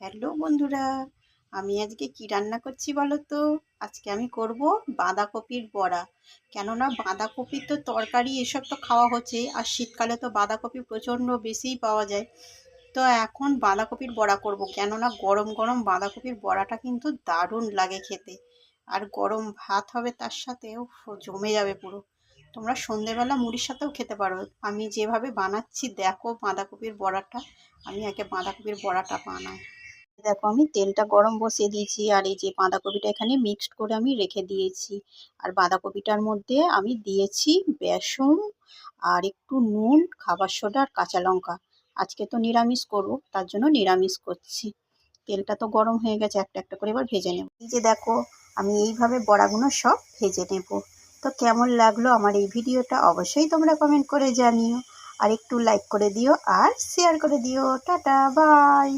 Hello বন্ধুরা, আমি আজকে কি রান্না করছি বলো তো? আজকে আমি করব বাঁধাকপির বড়া। কেননা বাঁধাকপি তো তরকারি এসব তো খাওয়া হচ্ছে, আর শীতকালে তো বাঁধাকপি প্রচণ্ড বেশিই পাওয়া যায়। তো এখন বাঁধাকপির বড়া করব, কেননা গরম গরম বাঁধাকপির বড়াটা কিন্তু দারুণ লাগে খেতে। আর গরম ভাত হবে তার সাথে, উফ, জমে যাবে পুরো। তোমরা সন্ধেবেলা মুড়ির সাথেও খেতে পারো। আমি যেভাবে বানাচ্ছি দেখো বাঁধাকপির বড়াটা, আমি আগে বাঁধাকপির বড়াটা বানাই। দেখো আমি তেলটা গরম বসিয়ে দিয়েছি, আর এই যে বাঁধাকপিটা এখানে মিক্সড করে আমি রেখে দিয়েছি। আর বাঁধাকপিটার মধ্যে আমি দিয়েছি বেসন আর একটু নুন, খাবার সোডা আর কাঁচা লঙ্কা। আজকে তো নিরামিষ করবো, তার জন্য নিরামিষ করছি। তেলটা তো গরম হয়ে গেছে, একটা একটা করে এবার ভেজে নেব। এই যে দেখো, আমি এইভাবে বড়াগুলো সব ভেজে নেব। তো কেমন লাগলো আমার এই ভিডিওটা অবশ্যই তোমরা কমেন্ট করে জানিও, আর একটু লাইক করে দিও আর শেয়ার করে দিও। Tata, by.